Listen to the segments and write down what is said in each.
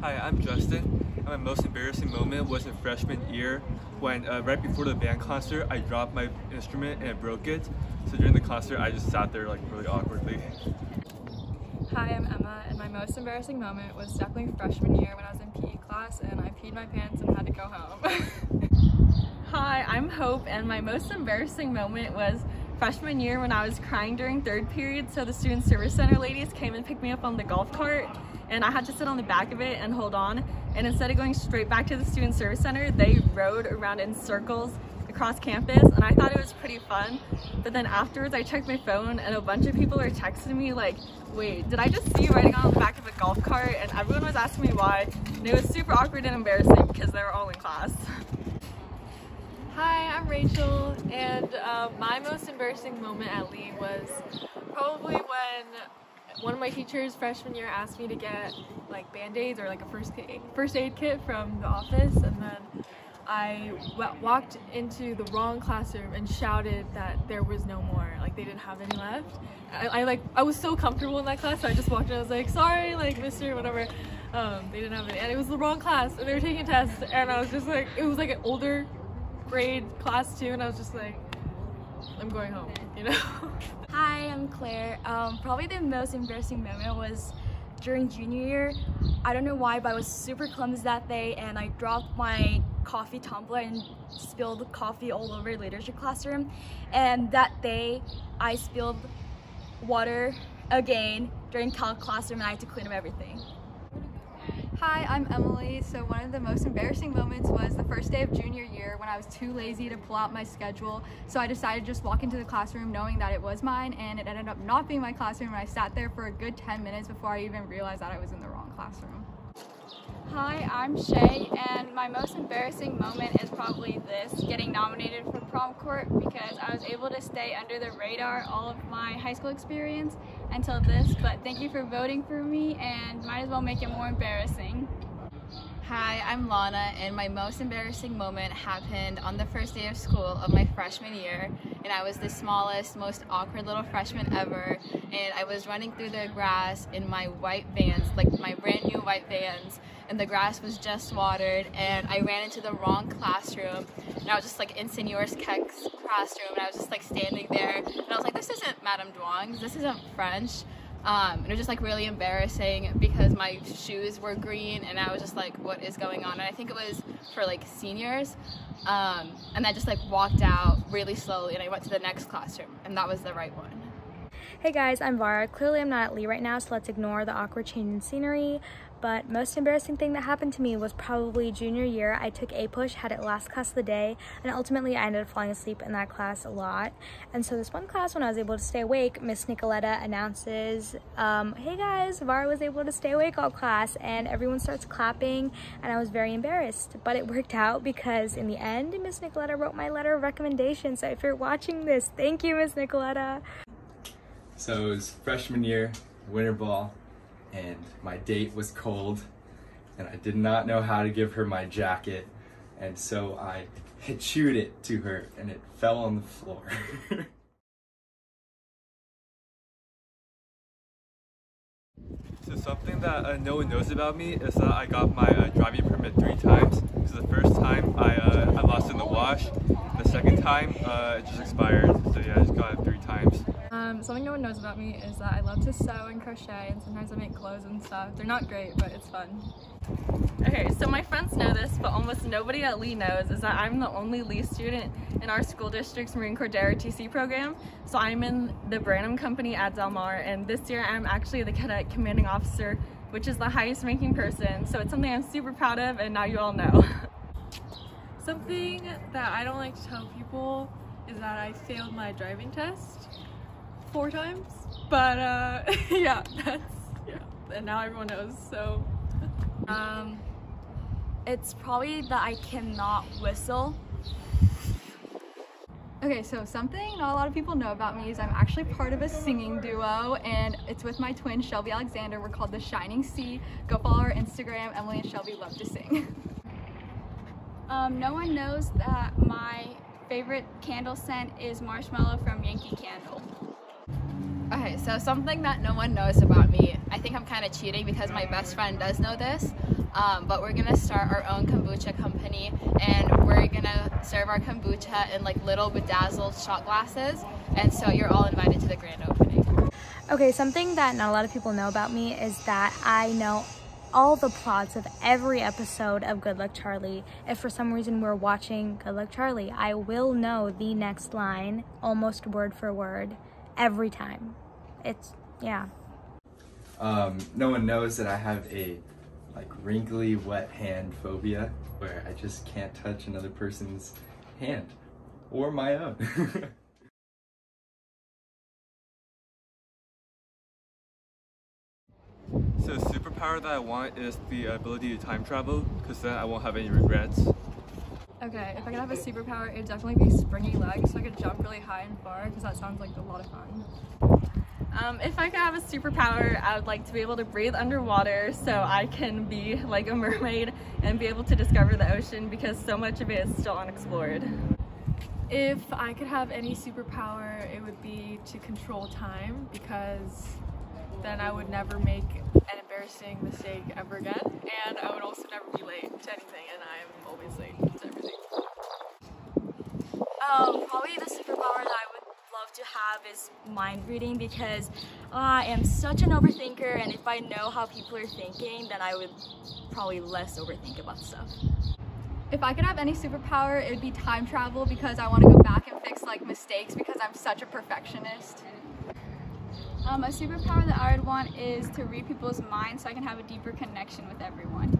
Hi, I'm Justin, and my most embarrassing moment was in freshman year when right before the band concert, I dropped my instrument and I broke it. So during the concert, I just sat there like really awkwardly. Hi, I'm Emma, and my most embarrassing moment was definitely freshman year when I was in PE class and I peed my pants and had to go home. Hi, I'm Hope, and my most embarrassing moment was freshman year when I was crying during third period, so the Student Service Center ladies came and picked me up on the golf cart, and I had to sit on the back of it and hold on, and instead of going straight back to the Student Service Center, they rode around in circles across campus, and I thought it was pretty fun. But then afterwards I checked my phone and a bunch of people were texting me like, wait, did I just see you riding on the back of a golf cart? And everyone was asking me why, and it was super awkward and embarrassing because they were all in class. Hi, I'm Rachel, and my most embarrassing moment at Lee was probably when one of my teachers freshman year asked me to get like band-aids or like a first aid kit from the office, and then I walked into the wrong classroom and shouted that there was no more, like they didn't have any left. I was so comfortable in that class, so I just walked in and I was like, sorry, like mister, whatever. They didn't have any, and it was the wrong class, and they were taking tests, and I was just like, it was like an older grade class too, and I was just like, I'm going home, you know? Hi, I'm Claire. Probably the most embarrassing moment was during junior year. I don't know why, but I was super clumsy that day and I dropped my coffee tumbler and spilled coffee all over the leadership classroom. And that day I spilled water again during calc classroom and I had to clean up everything. Hi, I'm Emily. So one of the most embarrassing moments was the first day of junior year when I was too lazy to pull out my schedule. So I decided to just walk into the classroom knowing that it was mine, and it ended up not being my classroom, and I sat there for a good 10 minutes before I even realized that I was in the wrong classroom. Hi, I'm Shay, and my most embarrassing moment is probably this, getting nominated for prom court, because I was able to stay under the radar all of my high school experience until this, but thank you for voting for me, and might as well make it more embarrassing. Hi, I'm Lana, and my most embarrassing moment happened on the first day of school of my freshman year, and I was the smallest, most awkward little freshman ever, and I was running through the grass in my white Vans, like my brand new white Vans, and the grass was just watered, and I ran into the wrong classroom, and I was just like in Senor Keck's classroom, and I was just like standing there, and I was like, this isn't Madame Duong's, this isn't French. And it was just like really embarrassing because my shoes were green and I was just like, what is going on? And I think it was for like seniors, and I just like walked out really slowly and I went to the next classroom, and that was the right one. Hey guys, I'm Vara. Clearly I'm not at Lee right now, so let's ignore the awkward change in scenery. But most embarrassing thing that happened to me was probably junior year. I took A-Push, had it last class of the day, and ultimately I ended up falling asleep in that class a lot. And so this one class, when I was able to stay awake, Miss Nicoletta announces, hey guys, Vara was able to stay awake all class, and everyone starts clapping, and I was very embarrassed. But it worked out because in the end, Miss Nicoletta wrote my letter of recommendation. So if you're watching this, thank you, Miss Nicoletta. So it was freshman year, winter ball, and my date was cold, and I did not know how to give her my jacket, and so I chewed it to her, and it fell on the floor. So something that no one knows about me is that I got my driving permit 3 times. So the first time I lost it in the wash, the second time it just expired, so yeah, I just got it 3 times. Something no one knows about me is that I love to sew and crochet, and sometimes I make clothes and stuff. They're not great, but it's fun. Okay, so my friends know this, but almost nobody at Lee knows, is that I'm the only Lee student in our school district's Marine Corps ROTC program. So I'm in the Branham Company at Del Mar, and this year I'm actually the cadet commanding officer, which is the highest ranking person. So it's something I'm super proud of, and now you all know. Something that I don't like to tell people is that I failed my driving test 4 times, but yeah, and now everyone knows, so. It's probably that I cannot whistle. Okay, so something not a lot of people know about me is I'm actually part of a singing duo, and it's with my twin Shelby Alexander. We're called The Shining Sea. Go follow our Instagram. Emily and Shelby love to sing. No one knows that my favorite candle scent is marshmallow from Yankee Candle. Okay, so something that no one knows about me, I think I'm kind of cheating because my best friend does know this, but we're gonna start our own kombucha company, and we're gonna serve our kombucha in like little bedazzled shot glasses, and so you're all invited to the grand opening. Okay, something that not a lot of people know about me is that I know all the plots of every episode of Good Luck Charlie. If for some reason we're watching Good Luck Charlie, I will know the next line almost word for word every time. It's, yeah. No one knows that I have a wrinkly wet hand phobia where I just can't touch another person's hand or my own. So the superpower that I want is the ability to time travel, because then I won't have any regrets. Okay, if I could have a superpower, it would definitely be springy legs so I could jump really high and far, because that sounds like a lot of fun. If I could have a superpower, I would like to be able to breathe underwater so I can be like a mermaid and be able to discover the ocean, because so much of it is still unexplored. If I could have any superpower, it would be to control time, because then I would never make an embarrassing mistake ever again, and I would also never be late to anything, and I'm always late to everything. Probably the superpower that I would love to have is mind reading, because I am such an overthinker, and if I know how people are thinking, then I would probably less overthink about stuff. If I could have any superpower, it would be time travel, because I want to go back and fix like mistakes, because I'm such a perfectionist. A superpower that I would want is to read people's minds so I can have a deeper connection with everyone.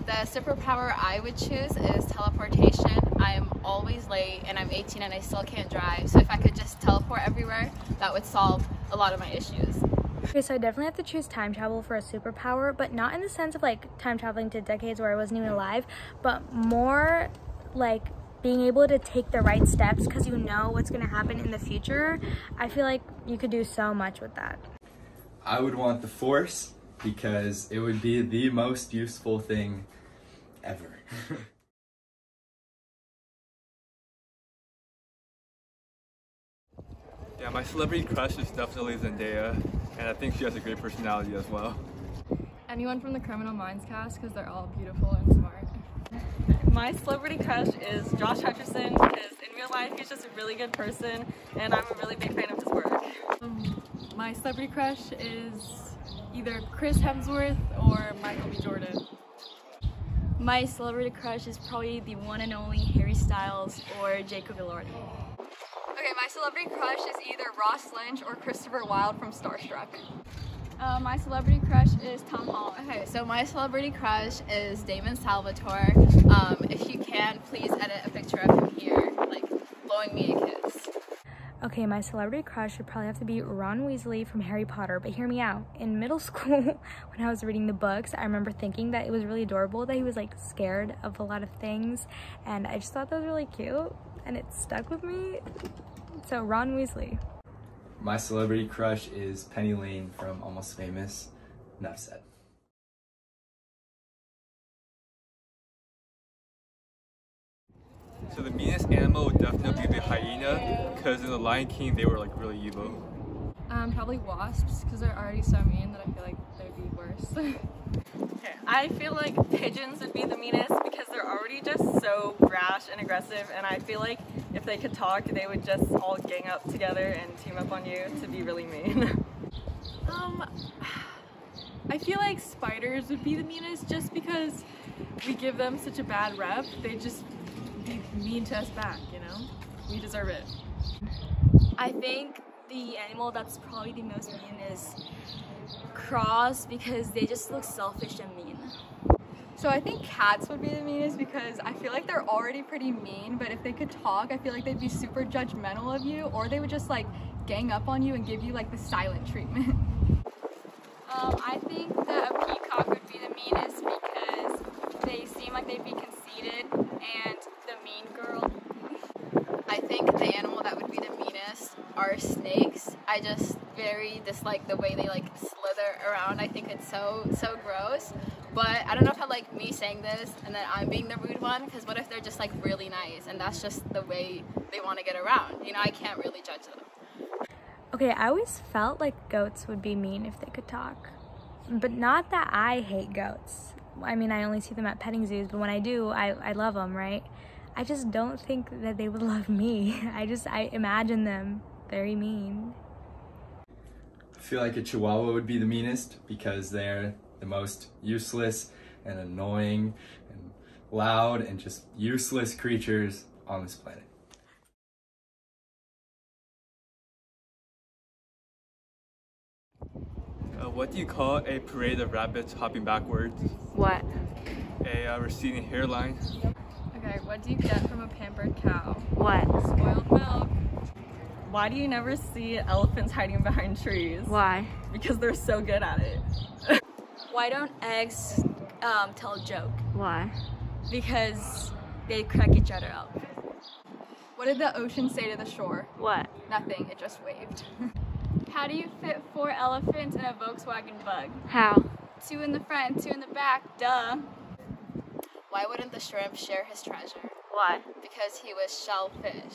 The superpower I would choose is teleportation. I am always late and I'm 18 and I still can't drive, so if I could just teleport everywhere, that would solve a lot of my issues. Okay, so I definitely have to choose time travel for a superpower, but not in the sense of like time traveling to decades where I wasn't even alive, but more like being able to take the right steps because you know what's going to happen in the future. I feel like you could do so much with that. I would want the Force because it would be the most useful thing ever. Yeah, my celebrity crush is definitely Zendaya, and I think she has a great personality as well. Anyone from the Criminal Minds cast, because they're all beautiful and smart. My celebrity crush is Josh Hutcherson, because in real life he's just a really good person and I'm a really big fan of his work. My celebrity crush is either Chris Hemsworth or Michael B. Jordan. My celebrity crush is probably the one and only Harry Styles or Jacob Elordi. Okay, my celebrity crush is either Ross Lynch or Christopher Wilde from Starstruck. My celebrity crush is Tom Holland. Okay, so my celebrity crush is Damon Salvatore. If you can, please edit a picture of him here, like blowing me a kiss. Okay, my celebrity crush would probably have to be Ron Weasley from Harry Potter, but hear me out. In middle school, when I was reading the books, I remember thinking that it was really adorable that he was like scared of a lot of things, and I just thought that was really cute, and it stuck with me. So Ron Weasley. My celebrity crush is Penny Lane from Almost Famous. Enough said. So the meanest animal would definitely be the hyena, because in The Lion King they were like really evil. Probably wasps, because they're already so mean that I feel like they'd be worse. Okay, I feel like pigeons would be the meanest because they're already just so brash and aggressive, and I feel like if they could talk, they would just all gang up together and team up on you to be really mean. I feel like spiders would be the meanest just because we give them such a bad rep. They just be mean to us back, you know? We deserve it. I think the animal that's probably the most mean is crows, because they just look selfish and mean. So I think cats would be the meanest because I feel like they're already pretty mean, but if they could talk, I feel like they'd be super judgmental of you, or they would just like gang up on you and give you like the silent treatment. I think that a peacock would be the meanest because they seem like they'd be conceited and the mean girl. I think the animal that would be the meanest are snakes. I just very dislike the way they like slither around. I think it's so gross. But I don't know if I like me saying this and then I'm being the rude one, because what if they're just like really nice and that's just the way they want to get around? You know, I can't really judge them. Okay, I always felt like goats would be mean if they could talk. But not that I hate goats, I mean, I only see them at petting zoos, but when I do, I love them, right? I just don't think that they would love me. I imagine them very mean. I feel like a Chihuahua would be the meanest because they're the most useless and annoying and loud and just useless creatures on this planet. What do you call a parade of rabbits hopping backwards? What? A receding hairline. Okay, what do you get from a pampered cow? What? Spoiled milk. Why do you never see elephants hiding behind trees? Why? Because they're so good at it. Why don't eggs tell a joke? Why? Because they crack each other up. What did the ocean say to the shore? What? Nothing, it just waved. How do you fit 4 elephants in a Volkswagen Bug? How? 2 in the front, 2 in the back, duh. Why wouldn't the shrimp share his treasure? Why? Because he was shellfish.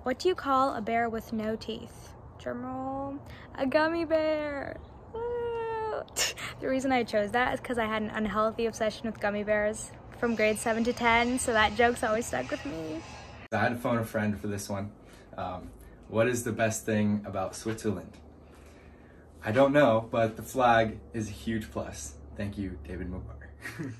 What do you call a bear with no teeth? Drumroll. A gummy bear. Woo. The reason I chose that is because I had an unhealthy obsession with gummy bears from grade 7 to 10, so that joke's always stuck with me. I had to phone a friend for this one. What is the best thing about Switzerland? I don't know, but the flag is a huge plus. Thank you, David Mubarak.